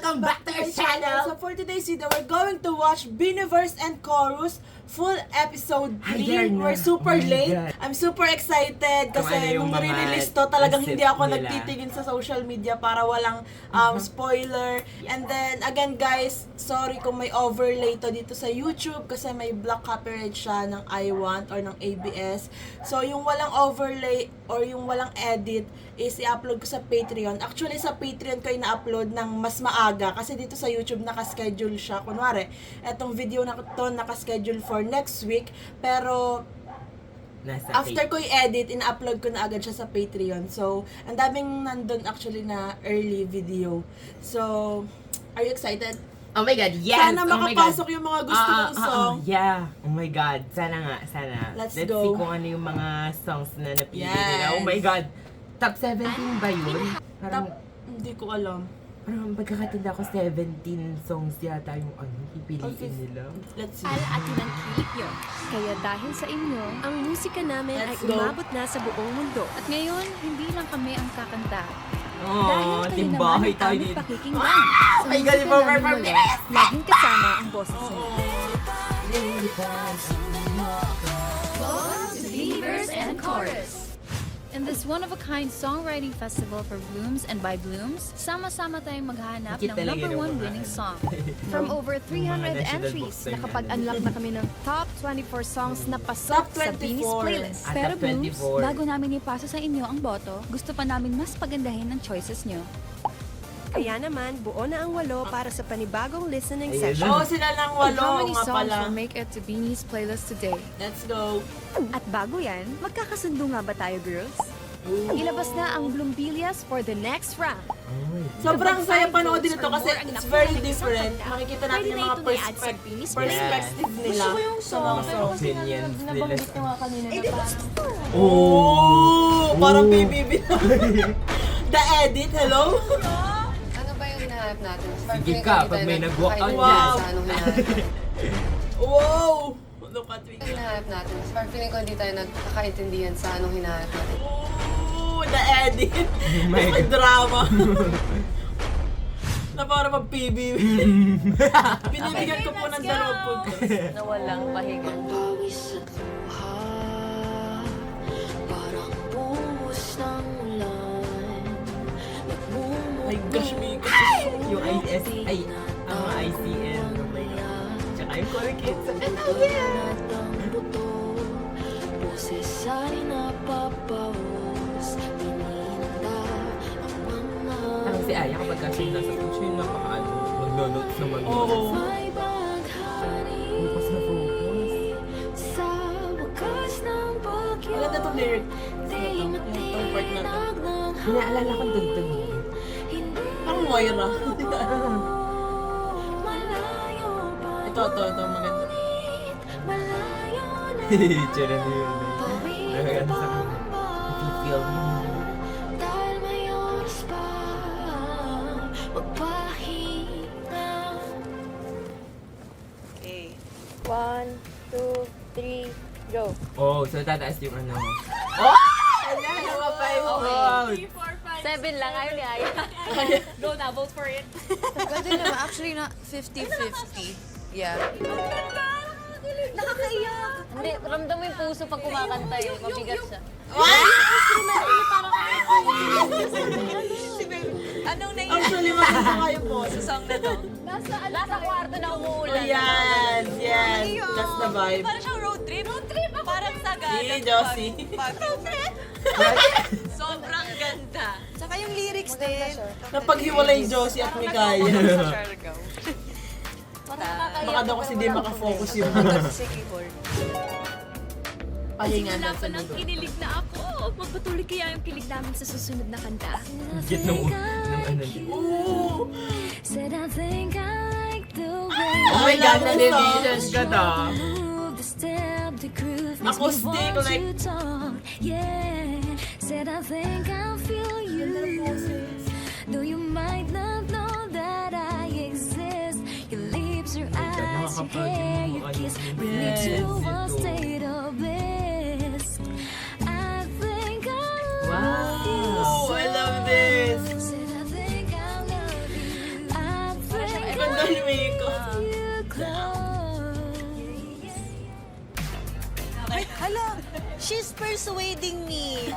Welcome back to our channel! So for today's video, we're going to watch Biniverse and Chorus full episode 3. We're super late. God. I'm super excited kasi ano yung nung mga nare-release to, talagang receipt hindi ako nila. nagtitingin sa social media para walang spoiler. And then, again guys, sorry kung may overlay to dito sa YouTube kasi may black copyright siya ng iWant or ng ABS. So, yung walang overlay or yung walang edit is i-upload ko sa Patreon. Actually, sa Patreon ko ina-upload ng mas maaga kasi dito sa YouTube nakaschedule siya. Kunwari, etong video na to nakaschedule for next week. Pero, after ko i-edit, ina-upload ko na agad siya sa Patreon. So, ang daming nandun actually na early video. So, are you excited? Oh my God, yes! Sana Oh my makapasok God. yung mga gusto mong song. Yeah! Oh my God, sana nga, sana. Let's see go. kung ano yung mga songs na napili Yes. nila. Oh my God! Top 17 ba yun? Parang, Hindi ko alam. parang pagkakatanda ko 17 songs yata yung pipiliin nila. Let's see. Alaati ng kilik yun. Kaya dahil sa inyo, Ang musika namin Let's ay go. umabot na sa buong mundo. at ngayon, hindi lang kami ang kakanta. Oh, kayo timbahay naman ang tayo aming dito. pakikinggan. Sa my God, musika yung mga namin muli, laging kasama ang boses niyo. Believers and Chorus. In this one-of-a-kind songwriting festival for Blooms and by Blooms, sama-sama tayong maghahanap Dikit ng talaga number yung one mga winning ano. song. From over 300 national entries, books na yan. nakapag-unlock na kami ng top 24 songs na pasok Top sa Beanies 24. playlist. Ah, Pero top Blooms, 24. bago namin ipasa sa inyo ang boto, gusto pa namin mas pagandahin ang choices nyo. Kaya naman, buo na ang 8 para sa panibagong listening Ayun session. Oo, sila ng walo How many nga songs pala. will make it to Beanie's playlist today? Let's go. At bago yan, magkakasundo nga ba tayo, girls? Ilabas na ang Bloombilias for the next round. Sobrang saya panoodin ito kasi Or ang it's very nakuha ng isang different. kanta, Makikita natin pwede yung na mga ito na-add sa Beanies perspective nila. Gusto ko yung sa song, mga pero song. kasi Opinions nila nabanggit sa- nyo nga kanina na parang... Oh, parang PBB. The edit, hello? Ano ba yung hinahanap natin? Sige ka, pag may nag-walk out Wow. dyan. Sa anong hinahanap? Wow! Look at me. Yung hinahanap natin. Parang feeling ko hindi tayo nagkakaintindihan sa anong hinahanap natin. Oh, the edit. my The God. drama. Na parang pag PBB. Binibigyan ko po ng 2 puntos. na walang pahinga. My gosh, Mika. Yung ay, ang mga ICN. Tsaka yung Core Kids. Parang si Aya kapag kasi nasa puso yung napaka-ano, mag-notes na mag-notes. Oo. Focus na focus. Maganda itong lyric. Yung itong part na to. Naalala ko dugtog niya. Parang Moira. Ito, maganda. Tsura na yun. Nakaganda sa kanya. I-feel mo. Okay. 1, 2, 3, go. Oh, so tataas yung ano. Wala, mga 5 Oh! 7 lang, ayaw ni Aya. Go na, vote for it. Pwede naman. Actually, na 50-50. Yeah. Nakakaiyak. Hindi, ramdam mo yung puso pag kumakanta eh. Mabigat siya. Anong Actually, maganda nga yung boses. song na to? Nasa kwarto na umuulan. Yes, yes. That's the vibe. Parang siyang road trip. Road trip? Parang sagada. Si Josie. Road trip? Sobrang ganda. Tsaka yung lyrics din. Napaghiwalay yung Josie at Mikaya. Sa Siargao. Baka daw kasi di makafocus yung Si keyboard. pahinga na Simula pa sa ng dulo. kinilig na ako. Magpatuloy kaya yung kilig namin sa susunod na kanta. Git ng ano din. Ooh! Said I think I like the way Oh my God, love na-division ka to. move the step, the groove makes me Acoustic, want like- to talk. Yeah, said I think I feel you. Though you might not know that I exist. Your lips, your eyes, your hair, your kiss bring me to a state of bliss. I think I love you. Wow! Oh, I love this. Said I think I love you. I Miko. Ay, hala, she's persuading me.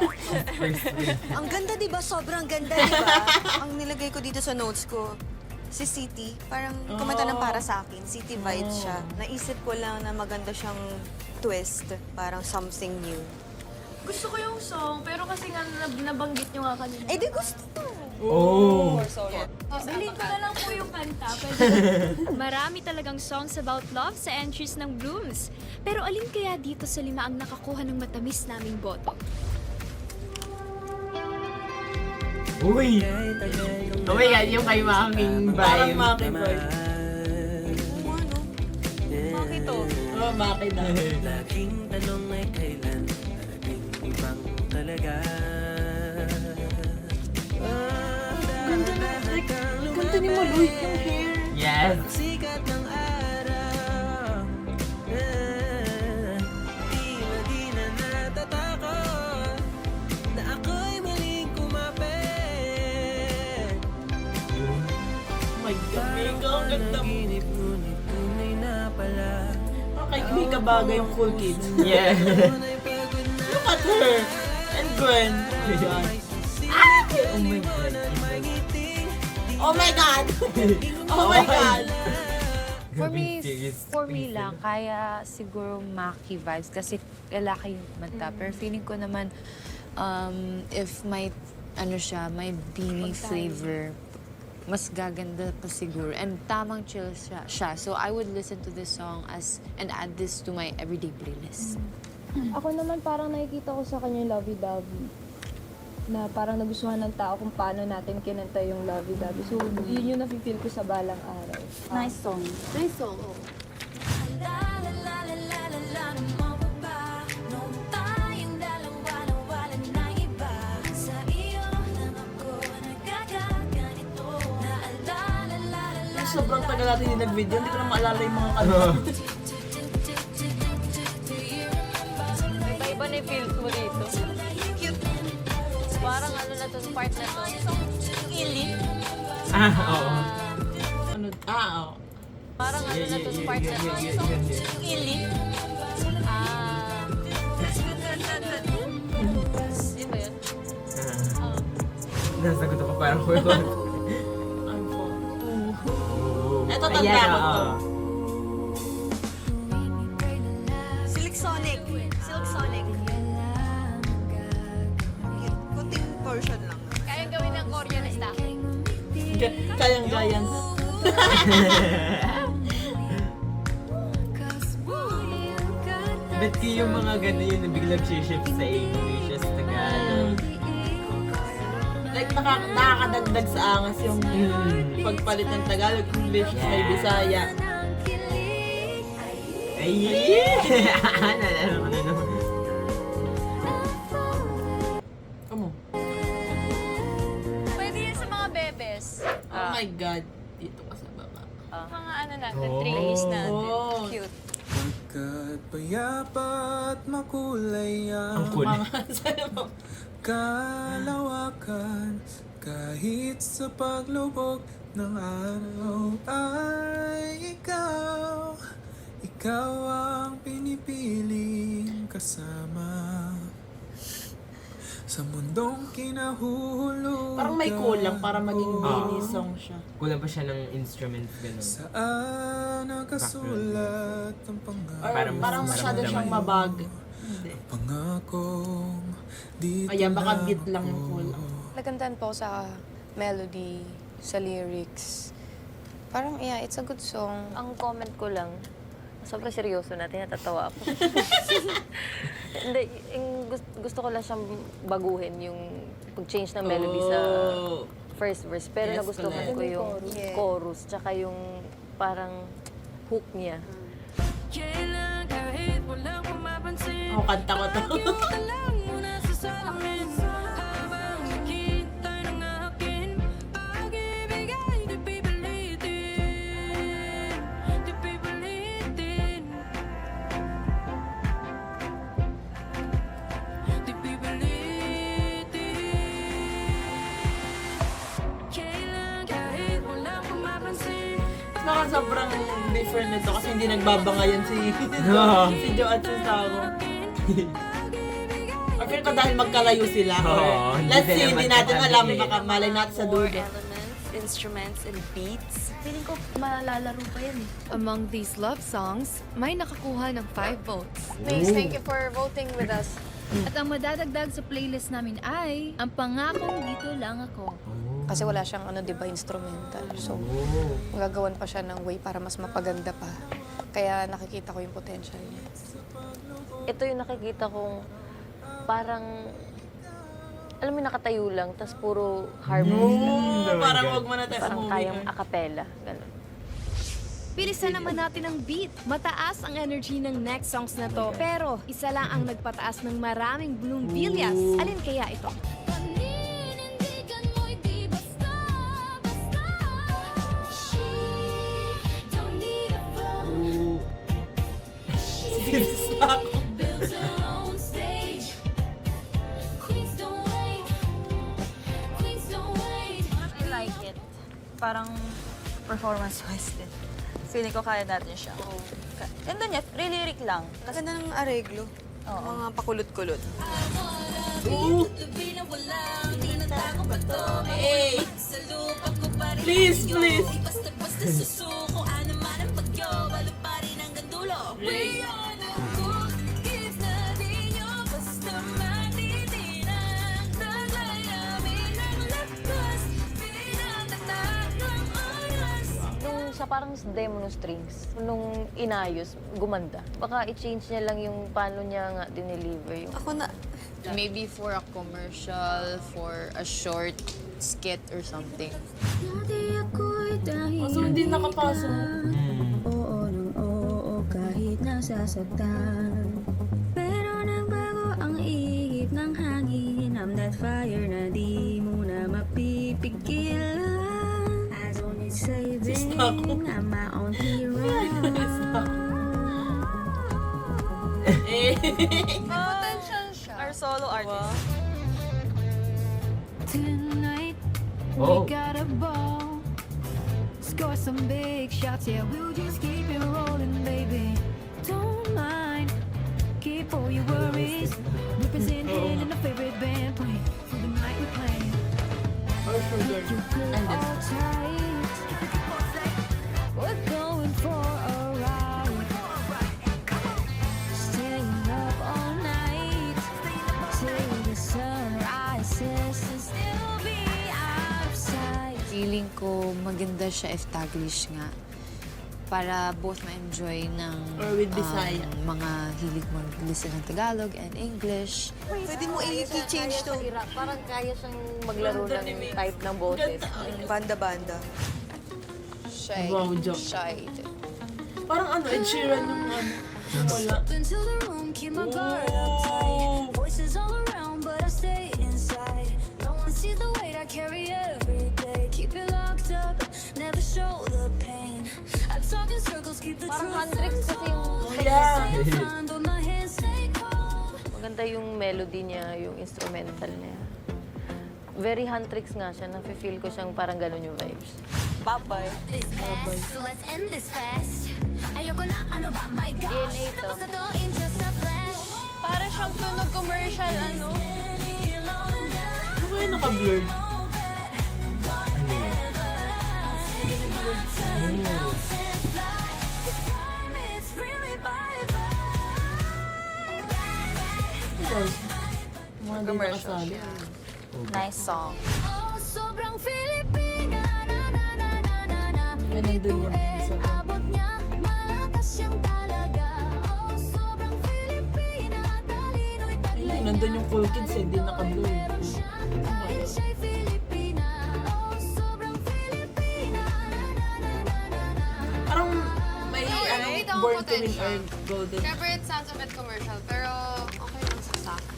Ang ganda, di ba? Sobrang ganda, di ba? Ang nilagay ko dito sa notes ko, si City, parang kumanta ng para sa akin. City vibes siya. Naisip ko lang na maganda siyang twist, parang something new. Gusto ko yung song, pero kasi nga nabanggit nyo nga kanina. Eh, di gusto ko. Oh. Bilhin ko na lang po yung kanta. Pwede. Marami talagang songs about love sa entries ng Blooms. Pero alin kaya dito sa 5 ang nakakuha ng matamis naming boto? Uy! Oh my God, yung kay Maming Parang vibe. Maki boy. Bakit to? Oh, Maki na. Laging tanong ay kailan darating ibang talaga. Ganda ni Maloy yung hair. Yes. Sikat ng araw, di na natatakot na ako'y maling kumapit. Oh my God, Mika, ang ganda mo. Panaginip ngunit tunay na pala. Okay, Mika bagay yung cool kids. Yeah. Tunay pagod na Look at her! And Gwen. Oh my God! Oh my God! For me lang, kaya siguro Maki vibes kasi lalaki yung kumanta. Pero feeling ko naman, if may, may beanie flavor, mas gaganda pa siguro. And tamang chill siya. So I would listen to this song and add this to my everyday playlist. Ako naman parang nakikita ko sa kanya yung lovey-dovey. Na parang nagustuhan ng tao kung paano natin kinanta yung lovey-dovey. So, yun yung nafe-feel ko sa balang araw. Nice song. Nice song, oh. Sobrang tagal natin din nag-video, hindi ko na maalala yung mga kanta. Iba-iba na yung feels mo dito. Parang ano na to, part na to. Ilit. Oo. Ano? Oo. Parang ano na to, part na to. Ilit. Yun ba yun? Nasagot ako parang word. I'm for. Ito, tanda Ayan, ko to. oo. Silk Sonic. Silk Sonic. Kunting portion lang. Kayang gawin ng Koreanista. Kayang-gayan. Ba't kayo yung mga gano'n yun na biglang shift sa English as Tagalog? Like, nakakadagdag sa angas yung pagpalit ng Tagalog, English, may Bisaya. Ay, yeah! Nalala ko na naman. Amo. Pwede yun sa mga bebes. Oh my God. Dito ka sa baba. Mga ano natin, Oh. trays natin. Oh. Cute. Pagkat payapat makulay Ang ang cool. Mga sa'yo. kalawakan kahit sa paglubog ng araw ay ikaw ang pinipiling kasama sa mundong kinahuhulugan. Parang may kulang para maging mini song siya. Kulang pa siya ng instruments gano'n. Saan nakasulat ang Or pangalan? parang masyado siyang mabag. Hindi. Pangakong dito Kaya baka beat lang yung kulang. Nagandahan po sa melody, sa lyrics. Parang, yeah, it's a good song. Ang comment ko lang, sobrang seryoso natin, natatawa ako. Hindi, gusto ko lang siyang baguhin yung pag-change ng melody sa Oh. first verse. Pero Yes, nagustuhan correct. ko yung Yeah. chorus, tsaka yung parang hook niya. Oh, kanta ko to. Baka sobrang different nito kasi hindi nagbabangayan si si Joe at si Saro. Or feel ko dahil magkalayo sila. Oo, hindi Let's sila see, hindi natin alam. magkatabi. Baka malay natin sa dulo. Elements, instruments, and beats. Feeling ko malalaro pa yan eh. Among these love songs, may nakakuha ng 5 votes. Thanks, thank you for voting with us. At ang madadagdag sa playlist namin ay Ang Pangakong Dito Lang Ako. Kasi wala siyang di ba, instrumental. So, magagawan pa siya ng way para mas mapaganda pa. Kaya nakikita ko yung potential niya. Ito yung nakikita kong parang, alam mo, nakatayo lang, tas puro harmony lang. Parang wag mo na tayo Parang umuwi. kayang acapella. Ganun. Pilisan naman natin ang beat. Mataas ang energy ng next songs na to. Pero isa lang ang nagpataas ng maraming Bloomvillas. Alin kaya ito? Paninindigan mo'y di basta, basta. She don't need a phone. Builds her own stage. Queens don't wait. Queens don't wait. I like it. Parang performance-wise din. Feeling ko kaya natin siya. Ganda niya, lyric lang. Ganda ng areglo. Mga pakulot-kulot. Hey! Please, please! Nung sa parang demo ng strings, nung inayos, gumanda. Baka i-change niya lang yung paano niya nga dineliver yung... Ako na, Maybe for a commercial, for a short skit or something. Dati ako'y dahil So, hindi nakapasok. oo nang oo kahit nasasaktan. Pero nagbago ang ihip ng hangin. I'm that fire na di mo na mapipigilan. I don't need saving, I'm my own hero. Eh. Potential siya. Our solo artist. Tonight, Oh. we got a ball. Score some big shots, yeah, we'll just keep it rolling, baby. Don't mind, keep all your worries. Whippers in hand and a favorite band playing. For the night we play. All tight, we're going for a ride. Staying up all night till the sun rises and still be out of sight. Feeling ko maganda siya if Taglish nga. Para both ma-enjoy ng Or with Bisaya. mga hilig mag-listen ng Tagalog and English. pwede mo i-change to. Parang kaya siyang maglaro ng type ng boses. Banda-banda. Shy. Wow, Joe. Shy. Parang ano, Ed Sheeran yung ano. Wala. Into the room, keep my guard up tight. Voices all around, but I stay inside. No one sees the weight I carry every day. Keep it locked up, never show the pain. I talk in circles, keep the Parang truth Handrix kasi yung... Yeah. Stay fine, but my hands stay cold. Maganda yung melody niya, yung instrumental niya. Very Handrix nga siya. Nafe-feel ko siyang parang ganun yung vibes. Babay. This fast, so let's end this fast. Ayoko na, ano ba, my gosh. DNA to. Tapos na to in just a flash. Para siyang tunog commercial, ano? Ano kaya naka-blurred? It's really bye-bye. Mga di Commercial nakasali. Nice song. Oh, sobrang Filipina, na na na na na na. May nandun yun. Isa. Abot niya, malakas siyang talaga. Oh, sobrang Filipina, talino'y Hindi, nandun yung cool kids eh, hindi naka-blurred. dahil siya'y Filipina. Oh, sobrang Filipina, na na na na na na. Parang may Right, ano, Born to Win potential. or Golden. Siyempre, it sounds a bit commercial, pero okay lang sa akin.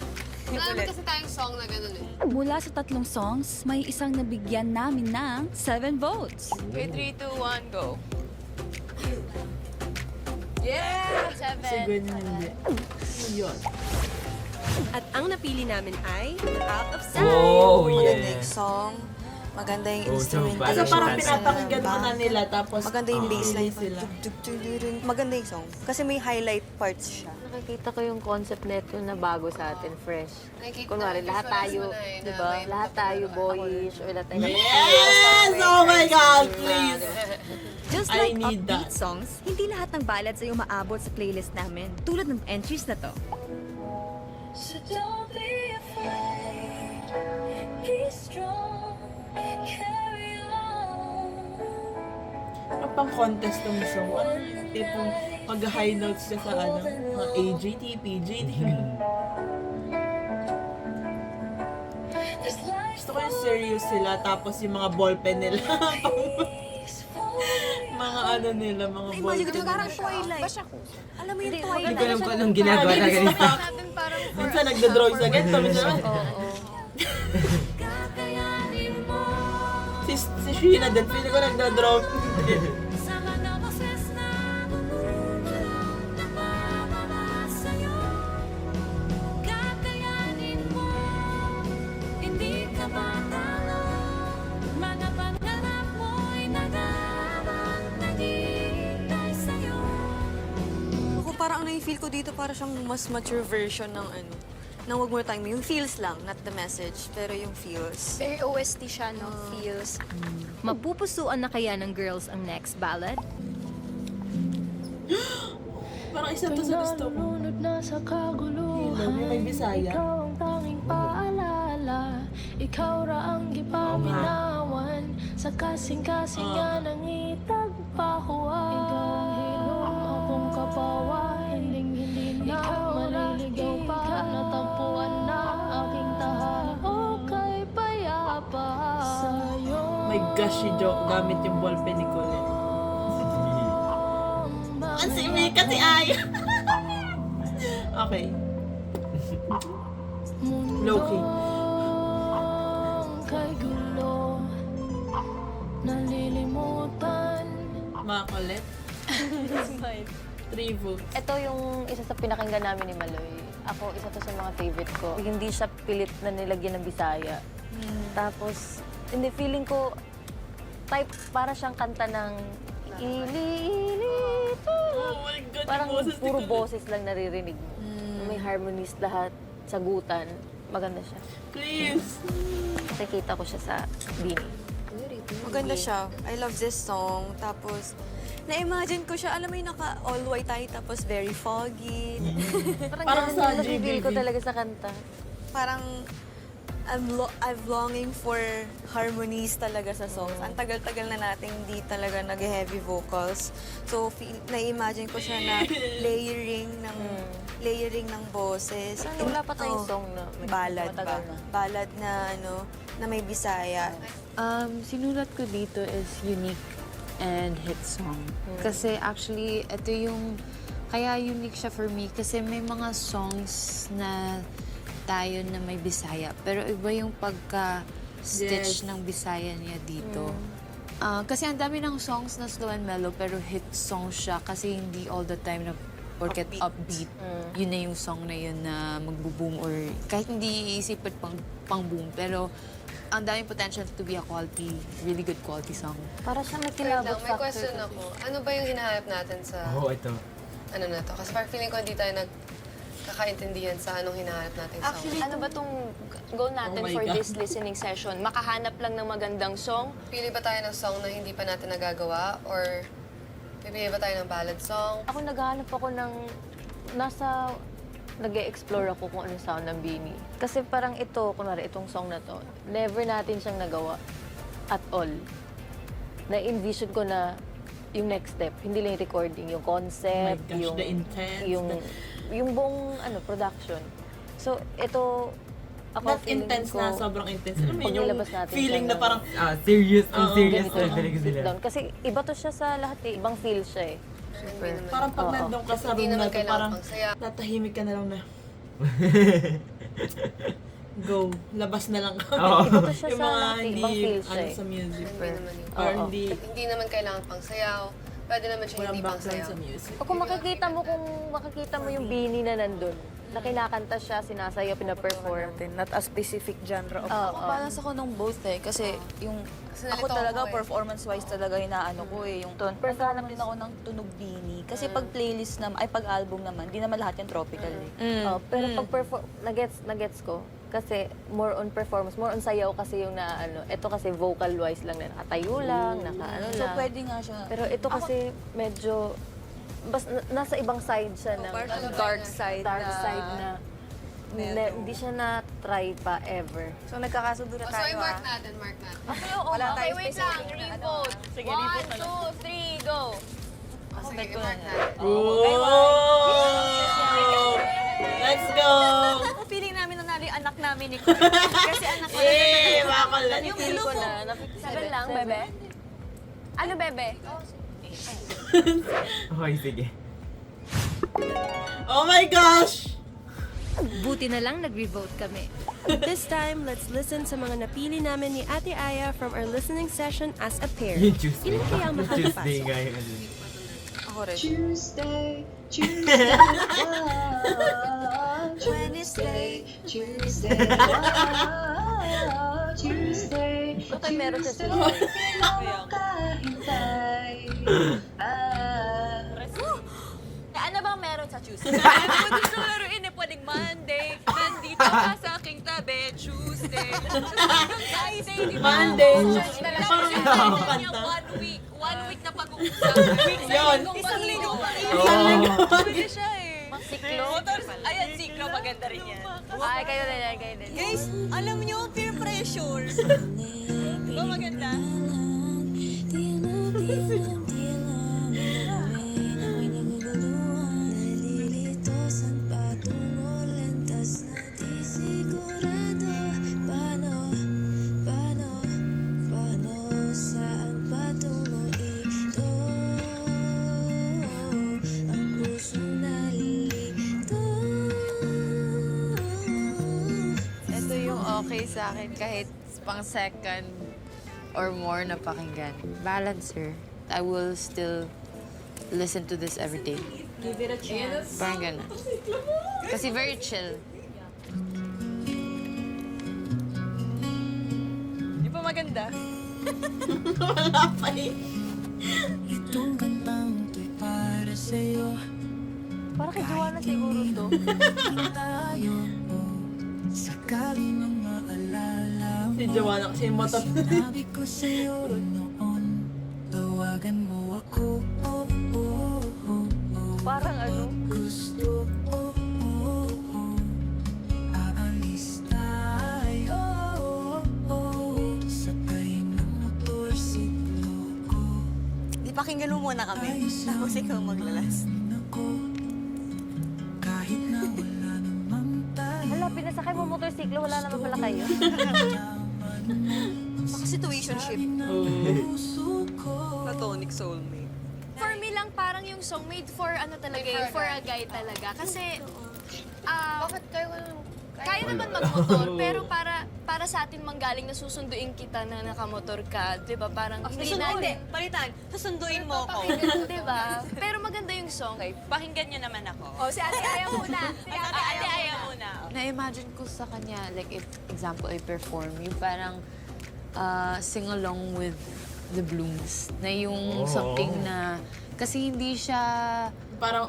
Wala naman kasi tayong song na gano'n eh. Mula sa 3 songs, may isang nabigyan namin ng 7 votes. Okay, 3, 2, 1, go. Yeah! Si Gwen yung hindi. Yun. At ang napili namin ay Out of Sight. Oh, The yeah. next song, maganda yung Oh, so instrumentation. Kasi Parang parang siya pinapakinggan mo na back. nila, tapos Maganda yung bassline. hindi sila. Maganda yung song. Kasi may highlight parts siya. Nakikita ko yung concept nito na bago sa atin, fresh. Kunwari, lahat tayo, di ba? Lahat tayo boyish, or lahat tayo Yes! Oh my God, please! Just I like need upbeat that. songs, hindi lahat ng ballads ay umaabot sa playlist namin. Tulad ng entries na to. So don't be afraid, be strong, carry on. Ano pang contest ng song? Ano yung tipong mag-high notes ka sa ano? Mga AGT, PGT. Gusto ko yung serious sila, tapos yung mga ballpen nila. mga ano nila, mga Imagine ko ballpen parang nila. Twilight. Alam mo yung Hindi ko Twilight? alam kung anong ginagawa na ganito. Minsan nagda-draw sa ganito, minsan. Si Sheena din, pili ko nagda-draw. Sama na boses na bumubulong na bababa sa'yo. Kakayanin mo, hindi ka matalo. Mga pangarap mo'y nag-aabang, naghihintay sa'yo. Ako parang ang nai-feel ko dito para siyang mas mature version ng ano, ng Wag Mo Na Tayong Yung feels lang, not the message, pero yung feels. Very OST siya, no? Feels. Mapupusuan na kaya ng girls ang next ballad? Parang isa to sa gusto ko. Na sa kaguluhan, Yung may Bisaya. ikaw ang tanging paalala. Ikaw ra ang gipaminawan sa kasing-kasingan ng itagpahuwa. Ikaw ang hilong akong kapawa, hindi na maliligaw pa. Natagpuan na aking tahanan, okay payapa sa'yo. My gosh, si Jo, gamit yung ballpen ni Colette. Ang si Mika, si Ay. Okay. Low-key. Kay gulo, nalilimutan. Mga Colette. 3 votes. Ito yung isa sa pinakinggan namin ni Maloy. Ako, isa to sa mga favorite ko. Hindi siya pilit na nilagyan ng Bisaya. Tapos, hindi, feeling ko, type, para siyang kanta ng ili-ili. Oh my God, Parang yung boses ni puro Colette. boses lang naririnig mo. May harmonies lahat, sagutan. Maganda siya. Please. Nakikita ko siya sa Bini. Maganda siya. I love this song. Tapos, na-imagine ko siya, alam mo yung naka all white tayo, tapos very foggy. Parang sa feel ko GBB. talaga sa kanta. Parang, I'm longing for harmonies talaga sa songs. Ang tagal-tagal na natin hindi talaga nag-heavy vocals. So, na-imagine ko siya na layering ng boses. Wala pa tayong song na Ballad matagal ba? na. Ballad na ano, na may Bisaya. Sinulat ko dito is unique and hit song. Kasi actually, ito yung, kaya unique siya for me kasi may mga songs na tayo na may Bisaya. Pero iba yung pagka-stitch ng Bisaya niya dito. Kasi ang dami ng songs na slow and mellow pero hit song siya kasi hindi all the time na porket upbeat. Yun na yung song na yun na magbo-boom or kahit hindi iisipin pang boom. Pero ang daming potential to be a quality, really good quality song. Para siyang Wait nakilabot lang, may question ako. Ano ba yung hinahanap natin sa Ito. ano na to? Kasi parang feeling ko hindi tayo nagkakaintindihan sa anong hinahanap natin sa Actually, ano ba tong goal natin Oh my for God. this listening session? Makahanap lang ng magandang song? Pili ba tayo ng song na hindi pa natin nagagawa? Or pipili ba tayo ng ballad song? Ako naghahanap ako ng nag-e-explore ako kung anong sound ng Bini. Kasi parang ito, kunwari itong song na to, never natin siyang nagawa at all. Na-envision ko na yung next step, hindi lang yung recording, yung concept, Oh my gosh, the intense, yung buong production. So ito, ako Not feeling intense ko, na, sobrang intense. Alam mo pag yung nilabas natin feeling siya na parang, Serious. Ang Oo, serious ganito na lang, talaga sit sila. down. Kasi iba to siya sa lahat eh. Ibang feel siya eh. parang pag nandun ka sa Hindi room naman na to, kailangan parang pang saya. tatahimik ka na lang na. Go. Labas na lang kami. Oo. Iba to siya Yung sa mga lahat eh. hindi, Ibang feel siya ano eh. sa music. Hindi naman yun. Or Oo. hindi, Hindi naman kailangan pang sayaw. Pwede naman siya walang hindi pang background sayaw. sa music. O kung makikita mo yung Bini na nandun, na kinakanta siya, sinasayaw, pinaperform. Not a specific genre of Oo. Ako balance ako nung both eh. Kasi yung ako talaga performance-wise talaga hinaano ko eh. Yung naghanap din ako ng tunog Bini. Kasi pag playlist naman, ay pag album naman, di naman lahat yan tropical eh. Pero pag nagets ko, kasi more on performance, more on sayaw kasi yung na ano. Ito kasi vocal-wise lang na nakatayo lang, nakaano So lang. pwede nga siya. Pero ito kasi medyo, nasa ibang side siya ng Dark side na hindi siya na-try pa ever. So nagkakasundo na tayo mark natin, mark natin. Wala tayong wait lang, revote. Sige, 1, 2, 3, go! Sige, mark natin. Let's go! Feeling namin nanalo yung anak namin ni Chris. Kasi anak ko Yay! Makakulat. Feel ko na. 7 lang, bebe? Ano, bebe? Okay, sige. Oh my gosh! Buti na lang nag-revote kami. This time, let's listen sa mga napili namin ni Ate Aya from our listening session as a pair. Yung Tuesday. Ilan kaya ang Tuesday makakapasok? nga yun. Ako rin. Tuesday, Wednesday, Tuesday, Tuesday, Okay, meron siya sila. Ano bang meron sa Tuesday? Ano gusto laruin eh? Pwedeng Monday. Nandito ka sa aking tabi. Tuesday. Friday, di ba? Monday. Church na lang. Parang Kasi tao natin kanta. yung 1 week. 1 week na pag-uusap. Yun. Isang linggo. Pwede siya eh. Siklo? Ayan, siklo. Maganda rin yan. Ay, kayo din. Guys, alam nyo, peer pressure. Di ba maganda? Ito yung okay sa akin kahit pang second or more na pakinggan. Balancer. I will still listen to this every day. Give it a chance. Parang ganun. Kasi very chill. Di ba maganda? Wala pa eh. Itong kantang to'y para sa'yo. Parang kay Joanna siguro to. Tayo sakaling mga alala mo. Si Joanna kasi yung mata. Sinabi ko sa'yo noon, tawagan mo ako. Parang ano? Gusto aalis tayo. Sakay ng motorsiklo ko. Di pakinggan mo muna kami. Tapos ikaw maglalas. Kahit na wala namang tayo. Hala, pinasakay mo motorsiklo, wala naman pala kayo. Baka situationship. Puso ko. Platonic soulmate. For me lang, parang yung song made for ano talaga eh, for a guy talaga. Kasi, Bakit kayo kaya naman magmotor, pero para sa atin manggaling na susunduin kita na nakamotor ka, di ba? Parang hindi natin, Palitan. Susunduin mo ako. di ba? Pero maganda yung song. Okay, pakinggan nyo naman ako. Oh, si Ate Aya muna. Si Ate Aya muna. Na-imagine ko sa kanya, like if, example, I perform, yung parang sing along with the Blooms. Na yung something na, kasi hindi siya Parang,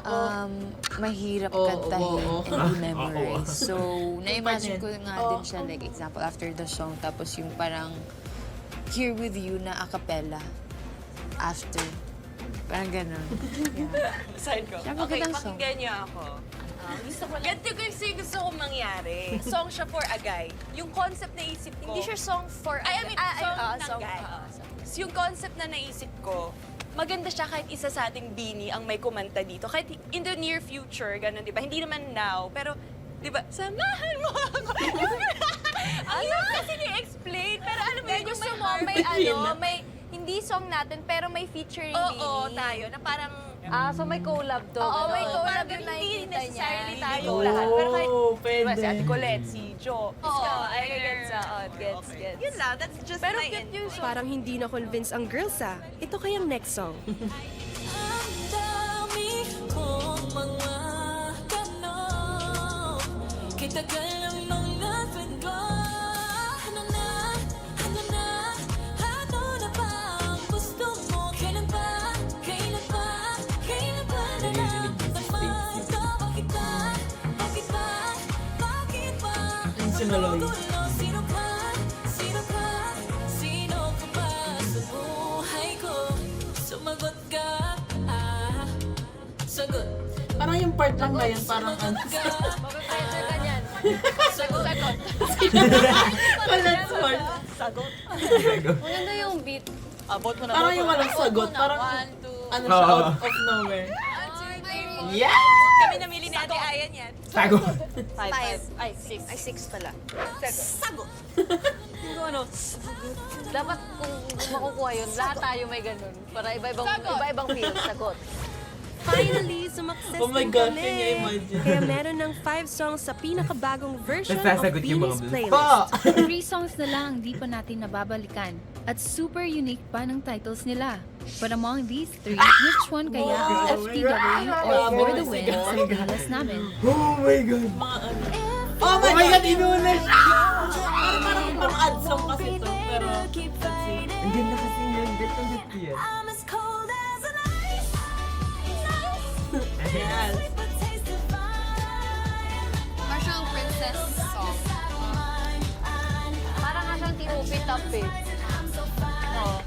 mahirap Oo, kantahin oo. and memorize. So, na-imagine Part ko nga din siya, like example, after the song, tapos yung parang Here With You na a cappella after. Parang ganun. Side ko. Siya, Okay, magandang song. pakinggan niyo ako. Ganito kasi gusto kong mangyari. Song siya for a guy. Yung concept na isip ko. Hindi siya song for I mean, song ng song. guy. So, yung concept na naisip ko, maganda siya kahit isa sa ating Bini ang may kumanta dito. Kahit in the near future, ganun, di ba? Hindi naman now, pero, di ba, samahan mo ako. Ang hirap kasi ni-explain, pero alam mo yun, yung Gusto may mo, heart. may may, hindi song natin, pero may featuring Oo, Bini. tayo, na parang, So may collab to. Oo, may ganun. collab parang yung hindi nakikita niya. necessarily tayo Oo, lahat. Pero kahit, pwede. di ba, si Ate Colette, si Jo. Oo, I gets, gets. Yun lang, that's just Pero my cute yung song. Parang hindi na-convince ang girls ah. Ito kayang next song. Ang dami kong mga tanong. tagal ang mga kwento. Ano na, ano na, ano na ba ang gusto mo? Kailan ba, kailan ba, kailan ba na naman to? Bakit ba, bakit ba, bakit ba? Yung si Maloy. Sino ka, sino ka, sino ka ba sa buhay ko? Sumagot ka, sagot. Parang yung part lang ba yun? Parang ano? Mape-pressure ka niyan. Sagot. Walang part. Sagot. Maganda yung beat. Abot mo na. Parang yung walang sagot. Parang ano siya, Oo. out of nowhere. Yeah! Kami namili ni Ate Ayan yan. Sagot. 5. Ay, 6. Ay, 6 pala. Sagot. Yung ano, dapat kung makukuha yun, lahat tayo may ganun. Para iba-ibang feel. Sagot. Finally, sumakses Oh my din God, kami. can you imagine? Kaya meron ng 5 songs sa pinakabagong version of Nasasagot yung mga Beanie's blues. playlist. 3 songs na lang ang di pa natin nababalikan. At super unique pa ng titles nila. But among these 3, which one kaya ang FTW or For the Win sa dalas namin? Oh my God! Oh my God, inuna siya! Parang pang ad song kasi to. Pero, Ang ganda kasi yun. Ganda dito yan. I'm as cold as an ice. yes. Parang siyang princess song. Parang nga siyang tinupit up eh. Oo.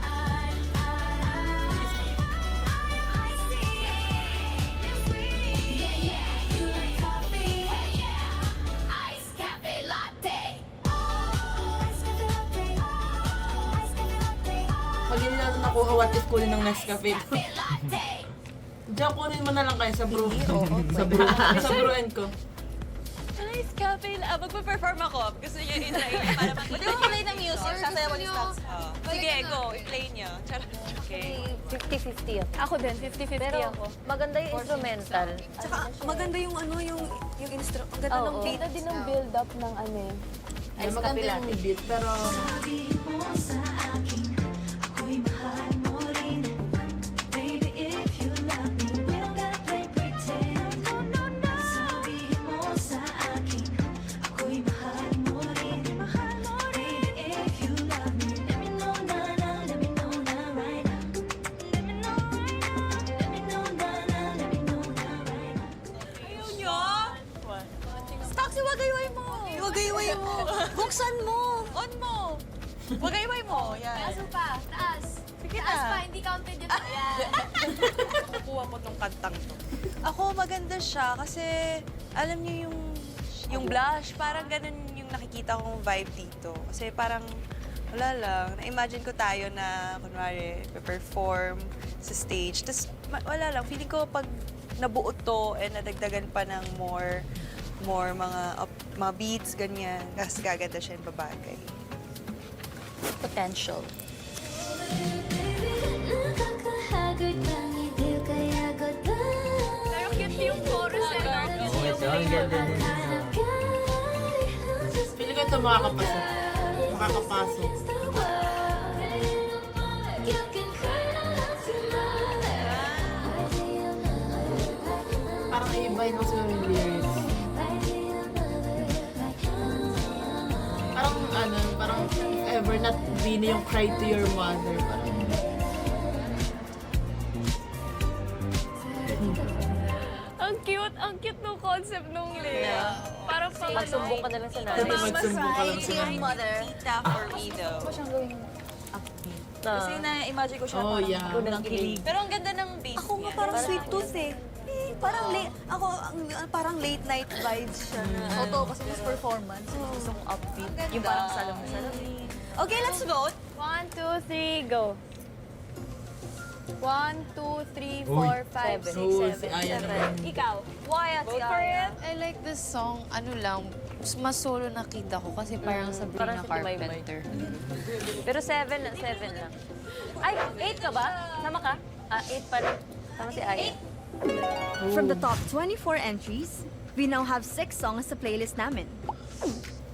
Pag hindi natin nakuha, what if kunin ng Nescafe? Diyan, kunin mo na lang kayo sa brew. Sa brew ko. Nice cafe. Magpa-perform ako. Gusto niyo i-try para Pwede mo play ng music, sasayawan ni Stats. Sige, go. I-play niyo. Charot. Okay. 50-50 ako. Ako din, 50-50 Pero ako. maganda yung instrumental. Tsaka maganda yung ano, yung instru... Ang ganda ng beat. din ang build-up ng ano eh. Ay, maganda yung beat, pero... Ayaw niyo? Stocks, iwagayway mo! Iwagayway mo! Buksan mo! On mo. Wagayway mo. Yan. Taas mo pa. Taas. Sige Taas pa. na. Hindi counted yun. Ayan. Nakuha ko tong kantang to. Ako, maganda siya kasi alam niyo Yung blush, parang ganun yung nakikita kong vibe dito. Kasi parang, wala lang, na-imagine ko tayo na, kunwari, perform sa stage. Tapos, wala lang, feeling ko pag nabuo to and nadagdagan pa ng more mga beats, ganyan. Kasi gaganda siya yung babagay. Potential. Pero cute yung chorus eh, no? Oo, ito. Ang ganda din. Pili ko ito makakapasok. Makakapasok. Parang i-ibahin mo siguro yung lyrics. Parang ano, parang if ever not Beanie yung cry to your mother. Parang, Ang cute nung concept nung lyric. Parang pang Magsumbong ka na lang sa nanay. Pwede magsumbong ka lang sa nanay. mother. Tita for me though. Kasi na-imagine ko siya Oh, parang yeah. unang kilig. Pero ang ganda ng beat Ako nga niya. parang sweet tooth eh. Parang late, parang late night vibes siya. Totoo kasi mas performance. Gusto mong upbeat. Yung parang salamin. Okay, let's vote. 1, 2, 3, go. 1, 2, 3, 4, 5, 6, Oh, si Aya naman. Ikaw. Why at si Aya? I like this song, ano lang, mas solo nakita ko kasi parang Sabrina parang si Tumaymay. Carpenter. Pero 7 lang. Ay, 8 ka ba? Sama ka? 8 pa rin. Sama si Aya. From the top 24 entries, we now have 6 songs sa playlist namin.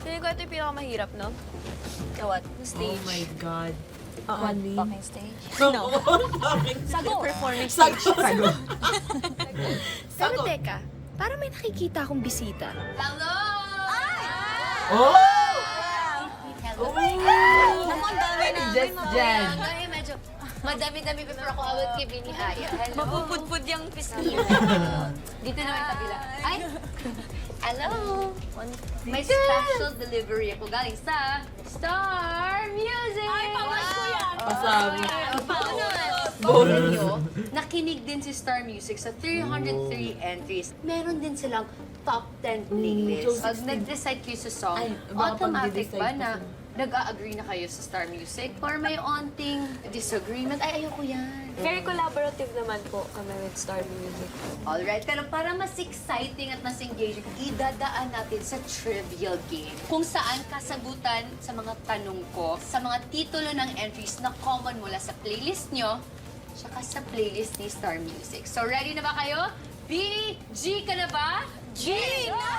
Tingin ko ito yung pinakamahirap, no? Na what? The stage. Oh my God. Fucking stage. No. Sago. Performing Sagot. Pero teka, parang may nakikita akong bisita. Hello! Oh! Ang dami namin. Just Jan. Ay, medyo madami-dami pa pero ako awit kay Bini Aya. Hello. Mapupudpud yung pisngi. Dito naman yung kabila. Ay! Hello! May special delivery ako galing sa Star Music! Ay, pawas ko yan! Pasabi. Paano nyo, nakinig din si Star Music sa 303 entries. Meron din silang top 10 playlist. Pag nag-decide kayo sa song, Ay, baka automatic pag-decide ba pa na sila. nag-a-agree na kayo sa Star Music? Or may onting disagreement? Ay, ayoko yan. Very collaborative naman po kami with Star Music. Alright, pero para mas exciting at mas engaging, idadaan natin sa trivial game. Kung saan kasagutan sa mga tanong ko, sa mga titulo ng entries na common mula sa playlist nyo, tsaka sa playlist ni Star Music. So ready na ba kayo? B, G ka na ba? G na!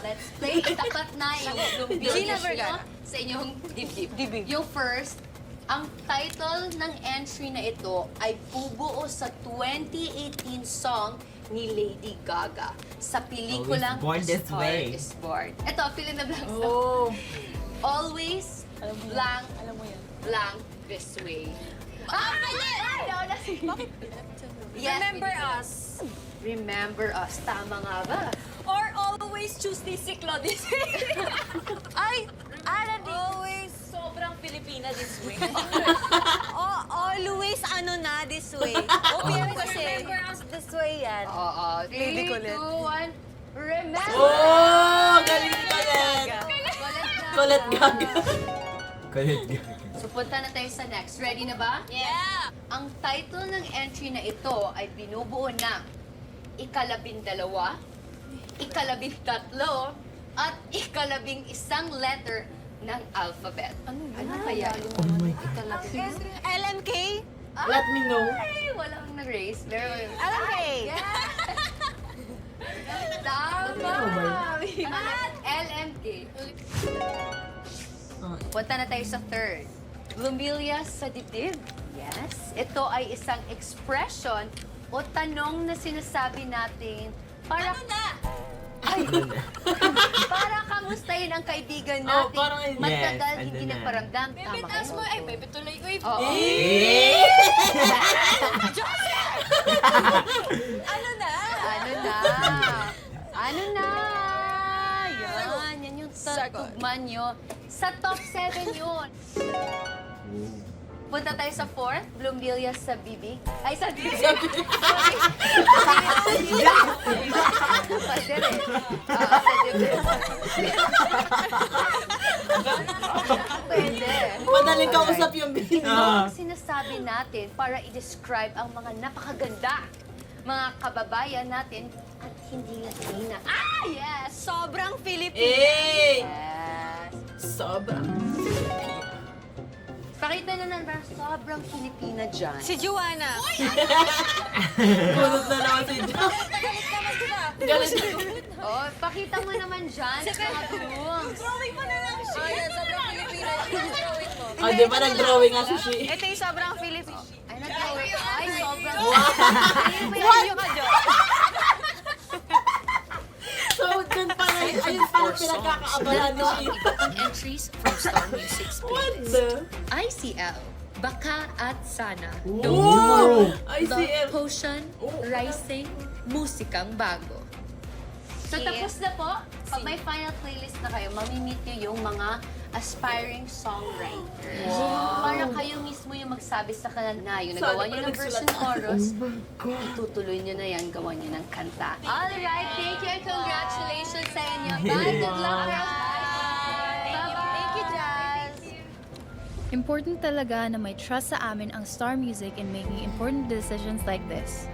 Let's play. Tapat na yung G na, nyo Vergara. sa inyong dibdib. Yung first, ang title ng entry na ito ay bubuo sa 2018 song ni Lady Gaga sa pelikulang Born This Star Way. is Born. Ito, fill in the blanks. Oh. Always blank, blank this way. mali! No, yes, Remember we did. us. Remember us. Tama nga ba? Or always choose this siklo this way. Ay! Always sobrang Pilipina this way. Always ano na this way. OPM kasi. Remember us this way yan. Oo. 3, Baby 2, kulit. 1. Remember! Oh! Galing kulit! Kulit gaga. Kulit gaga. So punta na tayo sa next. Ready na ba? Yeah! Ang title ng entry na ito ay binubuo ng ikalabindalawa, ikalabintatlo, at ikalabing-isang letter ng alphabet. Ano kaya? Oh my God. LMK? Let me know. Ay, walang na-raise. Meron. LMK! Tama! At LMK. Punta na tayo sa third. Lumilyas sa dibdib. Yes. Ito ay isang expression o tanong na sinasabi natin para... Ano na? Ay! Para kamustahin ang kaibigan Oh, natin. parang yun. Matagal Yes, hindi ano na. nagparamdam. Tama Bebe, taas mo. Ay, bebe, tuloy ko. Oo. Ano na? Ano na? Ano na? Yan yung tugman nyo. Sa top 7 yun. Punta tayo sa fourth, Bloombillias sa bibig. Ay, sa bibig. Sorry. Pader eh. Sa bibig. Pwede. Madaling kausap yung bini. Ito ang sinasabi natin para i-describe ang mga napakaganda mga kababayan natin at hindi Latina. Ah, yes! Sobrang Filipino. Eh! Yes. Sobrang. Pakita na naman, sobrang Filipina dyan. Si Juana. Kulot na naman si Jo. Galit na. Oh, pakita mo naman dyan sa mga tulungs. Drawing mo na lang siya. Ay, sobrang Filipino. Drawing mo. Ah, di ba nag-drawing nga si Shi? Ito yung sobrang Filipino. Ay, nag-drawing. Ay, sobrang... What? ka, Jo. So, dun pala, ayun pala pinagkakaabalan ni Shi. Iba pang entries from Star Music's What playlist. the? ICL, Baka at Sana, Oh! Tomorrow, ICL. Love Potion, Rising, Musikang Bago. So, tapos na po. Pag may final playlist na kayo, mamimit nyo yung mga aspiring songwriters. Para kayo mismo yung magsabi sa kanila yung nagawa nyo ng verse and chorus, itutuloy nyo na yan, gawa nyo ng kanta. Alright, thank you and congratulations sa inyo. Bye, good luck, girls. Bye-bye. Thank you, Jazz. Important talaga na may trust sa amin ang Star Music in making important decisions like this.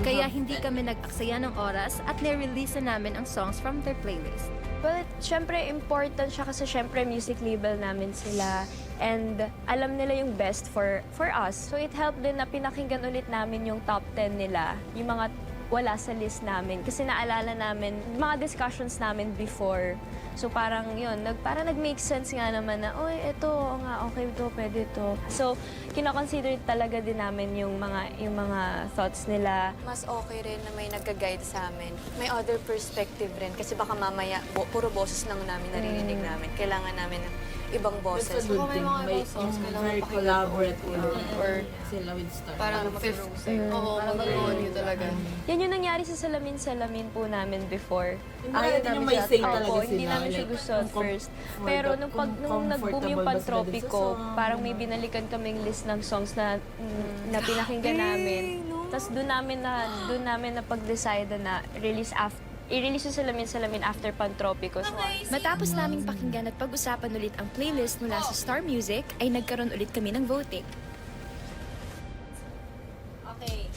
Kaya hindi kami nag-aksaya ng oras at nire-release na namin ang songs from their playlist. Well, syempre important siya kasi syempre music label namin sila and alam nila yung best for us. So it helped din na pinakinggan ulit namin yung top 10 nila, yung mga wala sa list namin. Kasi naalala namin, mga discussions namin before. So parang yun, parang nag-make sense nga naman na, oy, ito, nga, okay ito, pwede ito. So, kinoconsider talaga din namin yung mga thoughts nila. Mas okay rin na may nagka-guide sa amin. May other perspective rin. Kasi baka mamaya, puro boses lang namin naririnig namin. Kailangan namin ng ibang boses. That's a good Kung may thing. mga May ibang songs, kailangan very pakinggan collaborative or sila with Star. parang fifth. Oo, mag-audio talaga. Yan yung nangyari sa Salamin po namin before. Hindi natin yung may say talaga Opo, sila. hindi namin siya Like, gusto at first. Pero nung nag-boom yung Pag-Tropico, parang may binalikan kaming list ng songs na pinakinggan namin. Tapos doon namin na pag-decide na i-release yung Salamin after Pag-Tropico. Matapos naming pakinggan at pag-usapan ulit ang playlist mula sa Star Music, ay nagkaroon ulit kami ng voting. Okay.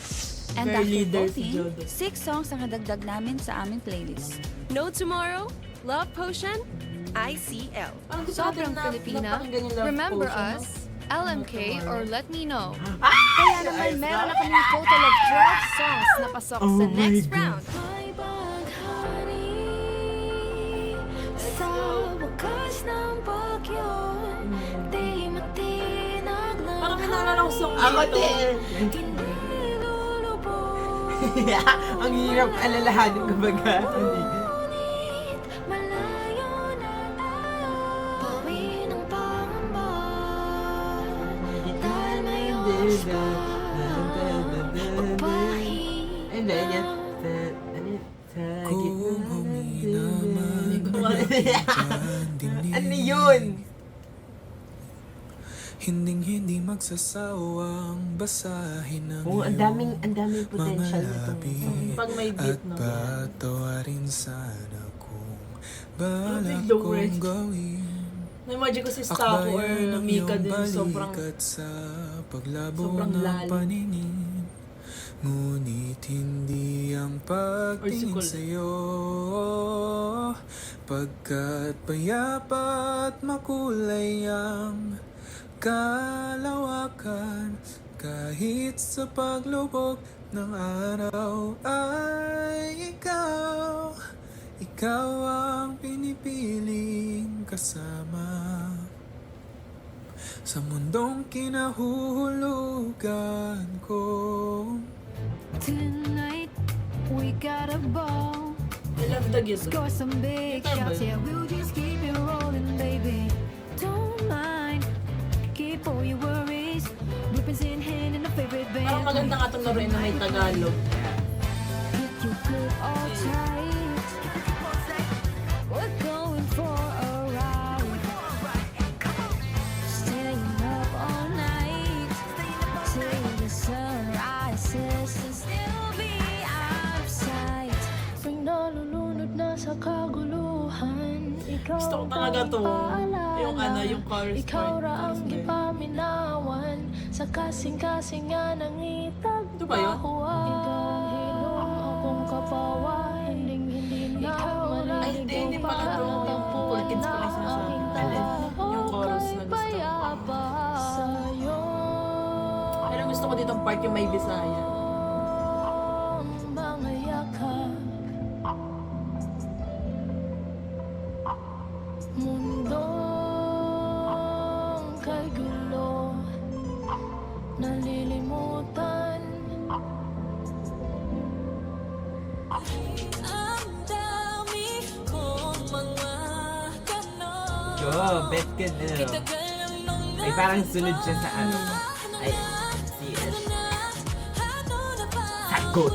And Very after leader si voting, Jodo. 6 songs ang nadagdag namin sa aming playlist. No Tomorrow, Love Potion, ICL. Sobrang Filipina, Remember Us, LMK, or Let Me Know. Kaya naman meron na kaming total of 12 songs na pasok sa next round. Sa wakas ng bagyo, di matinag na Parang may naalala kong song Ako dito. din! Ang hirap alalahanin kumbaga. malayo na tayo. Bawi ng pangamba, dahil may oras pa magpahinga. And then yan. Kung humina man Ano yun? Hinding-hindi magsasawang basahin ang Oo, ang daming potential nito. Pag may beat at na. patawarin sana kung balak Big low kong words. gawin. Na-imagine ko si Stapo or Akbayan ang Mika iyong din sobrang balikat sa paglabo sobrang ng lalim. paningin. Ngunit hindi ang pagtingin Or si Col- sa'yo, pagkat payapa at makulay ang kalawakan. Kahit sa paglubog ng araw ay ikaw ang pinipiling kasama sa mundong kinahuhulugan ko. Tonight, we got a ball. I love the guitar. Score some big shots, yeah, we'll just keep it rolling, baby. Don't mind, keep all your worries. Weapons in hand and a favorite band. Parang maganda nga itong laruin na may Tagalog. Get you good all tight. We're going for a ride. Staying up all night till the sun rises and still be out of sight. Pag nalulunod na sa kaguluhan, ikaw Gusto ko talaga to. Yung chorus ikaw part. ra ang ipaminawan sa kasing-kasingan ng itag. Ito ba yun? Idahilong akong kapawa, hindi na Ay, hindi pala to. Yung Cool Kids pala yung sinasabi. Yung chorus na gusto ko. sa'yo. Pero gusto ko ditong part yung may Bisaya. Mga yakap, mundong kay gulo, nalilimutan. Ang dami kong mga ganon. Go, bet ka na. Ay, parang sunod siya sa ano. Ay, CS. Sagot.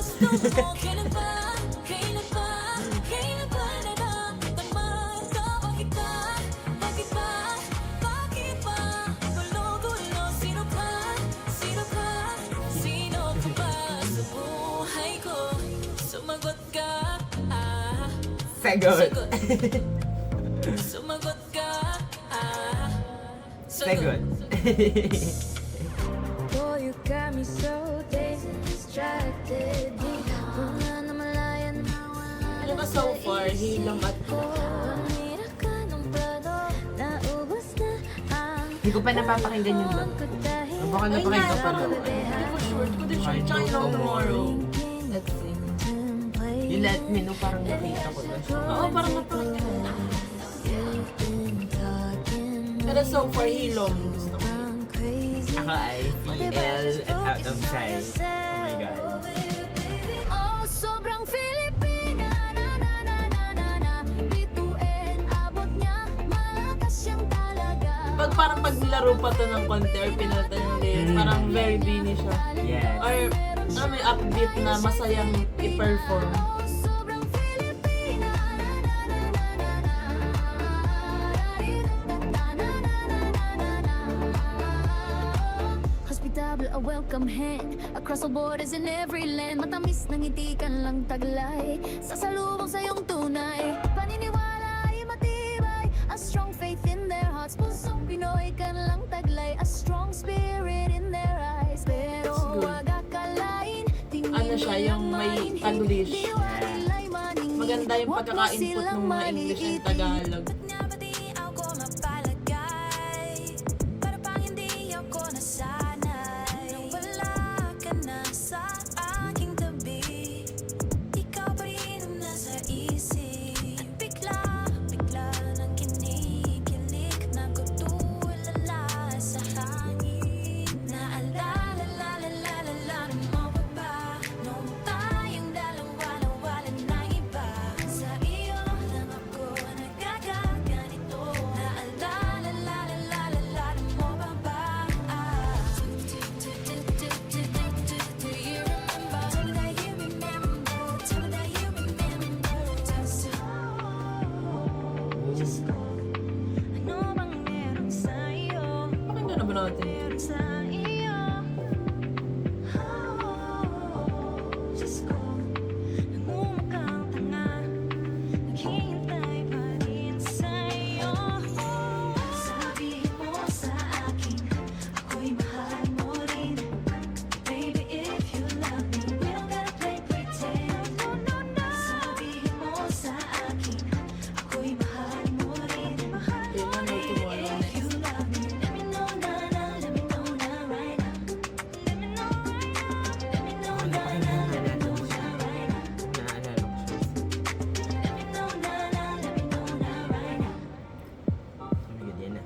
Sagot. Sumagot ka, Sagot. Boy, you got me so dazed and distracted. Di wala na malayan. Ano ka so far? Hilam at Pamira ka ng plano. Naubos na ang Hindi ko pa napapakinggan yung love. Baka napakinggan pa daw. Hindi ko sure. Tsaka yung Tomorrow. Let's see. Yung Let Me Know, parang nakita ko na siya. Oo, parang napakita. Pero so far, Hilom. Gusto ko. Ako ay PL at Out of Sight. Oh my God. Oh, sobrang Filipina, na na na na na na. Bituin, abot niya, malakas siyang talaga. Pag parang paglaro pa to ng konti or pinalitan yung lyrics, parang very Beanie siya. Yes. Or may upbeat na masayang i-perform. Sobrang Filipina, na na na na na na. Hospitable, a welcome hand across all borders in every land. Matamis ng itikan lang taglay, sasalubong sa iyong tunay. Paniniwala ay matibay, a strong faith in their hearts. Pusong Pinoy kan lang taglay, a strong spirit in their eyes. Pero wag akalain, Ano siya, yung may Taglish. Maganda yung pagkaka-input ng mga English and Tagalog. para pang hindi ako nasanay. Nang wala ka na sa aking tabi, ikaw pa rin ang nasa isip. Bigla nang kinikilig, nagtutulala sa hangin. Naalala mo pa ba, nung tayong dalawa nawalan ng iba. Sa iyo lang ako nagkakaganito. Naalala mo pa ba? Do you remember? Tell me that you remember. Tell me that you remember. Just ano bang meron sa'yo? Pakinggan na ba natin? Meron sa iyo. Diyos ko, nangungukang tanga, naghihintay pa rin sa'yo. Sabihin mo sa akin, ako'y mahal mo rin. Baby, if you love me, we don't gotta play pretend. Sabihin mo sa akin, ako'y mahal mo rin. Yun na, no tomorrow If you love me, let me know na na, let me know na right now. Let me know right now, let me know na na, let me know na right now. Naalala ko siya. Let me know na na, let me know na right now. Oh my God, yan na.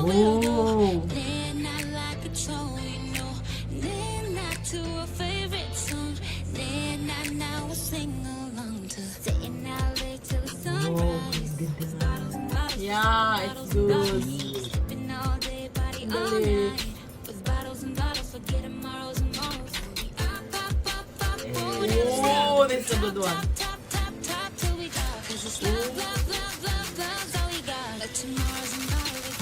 Oh! Then I like a tone, you know. Then I to a favorite song. Then I now sing along to. Sitting out late till sunrise. Yeah, it's good. Been all day, party all Galing. night. With bottles and bottles, forget tomorrow's tomorrow. Oh, this is a good one. Top till we got. 'Cause it's love, love, love, love, love, all we got. Like tomorrow's tomorrow.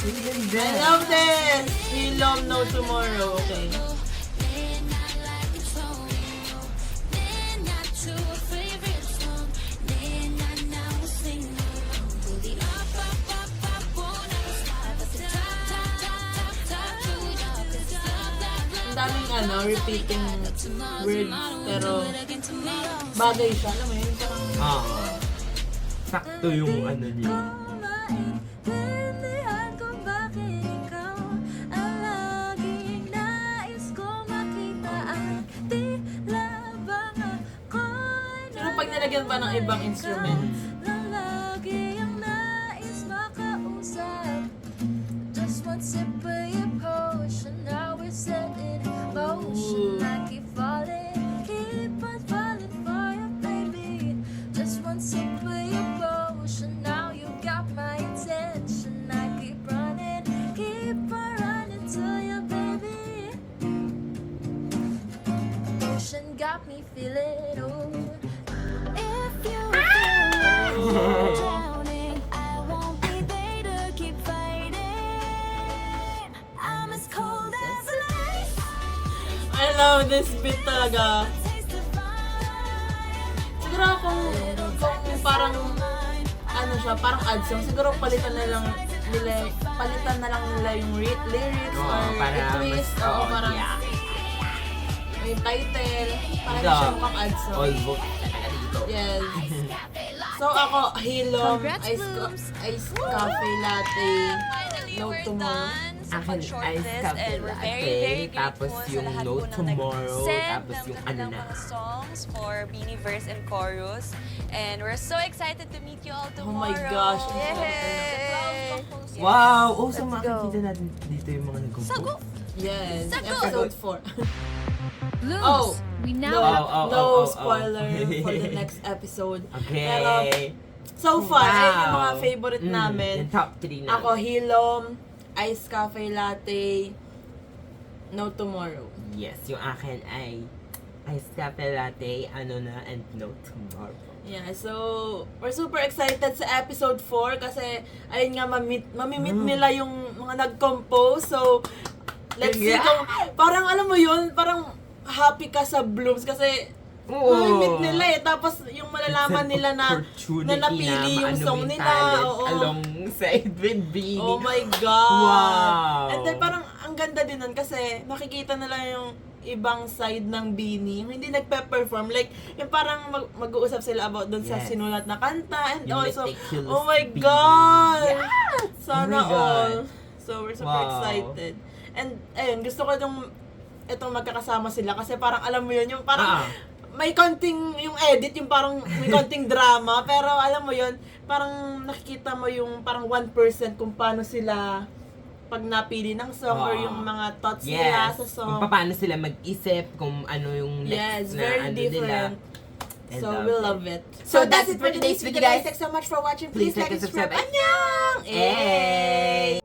I love this! Hilom, no tomorrow. Okay. Then I like a tone, you know. Then I to a favorite song. Then I now sing along to the up, up, up, up, won't ever stop. At the top till we got. 'Cause it's love, love, love. Ang daming repeating words, pero bagay siya. Alam mo yun, parang Sakto yung ano niya. Naintindihan ko bakit ikaw ang laging nais ko makita. At tila bang ako'y pero pag nilagyan pa ng ibang instruments, lang lagi ang nais makausap. Just one sip of your potion, now we're set in motion. I keep on falling for you, baby. Just one sip of your potion, now you got my attention. I keep on running to you, baby. Potion got me feeling old. If you feel drowning, I won't be there to keep fighting. I'm as cold as ice. I love this beat talaga. Siguro kung parang ano siya, parang ad song, siguro palitan na lang nila yung lyrics Oo, or para i-twist mas- o oo, parang yeah. yung title, parang Ito, siya mukhang ad song. all book talaga dito. Yes. So ako, Hilom, Congrats, ice cafe latte, Finally, no we're tomorrow. done. sa Akin ay pag-shortlist Cafe and we're very, Latte, very tapos grateful sa yung lahat No po na Tomorrow, nag-send tapos ng yung kanilang ano na. mga songs for Beanieverse and Chorus. And we're so excited to meet you all Oh tomorrow. my gosh. Yay! Wow! Oh, so Let's makikita natin dito yung mga nag-compose. Yes, Sagot! episode 4. Blooms, Oh, we no, now have no spoiler for the next episode. Okay. Pero, so far, Wow. ayun yung mga favorite namin. Yung top 3 na. Ako, Hilom, Ice Cafe Latte, No Tomorrow. Yes, yung akin ay Ice Cafe Latte, ano na, and No Tomorrow. Yeah, so we're super excited sa episode 4 kasi ayun nga mamimit nila yung mga nag-compose. So let's see kung parang alam mo yun, parang happy ka sa Blooms kasi mamimit nila eh. Tapos yung malalaman nila na napili yung song nila. Oo. Alongside with Beanie. Oh my God! Wow! And then parang ang ganda din nun kasi makikita nila yung ibang side ng Beanie, yung hindi nagpe-perform. Like, yung parang mag-uusap sila about dun sa Yes. sinulat na kanta. And Yung also, meticulous oh my Beanie. God! Yes! Sana Oh my God. all. So, we're super Wow. excited. And, ayun, gusto ko itong magkakasama sila kasi parang alam mo yun, yung parang may konting, yung edit, yung parang may konting drama, pero alam mo yun, parang nakikita mo yung parang 1% kung paano sila pag napili ng song or yung mga thoughts nila sa song. Kung paano sila mag-isip, kung ano yung next Yes, na very ano different. nila. So, we love it. So, that's it for today's video, guys. Thanks so much for watching. Please like and subscribe. Annyeong! Hey!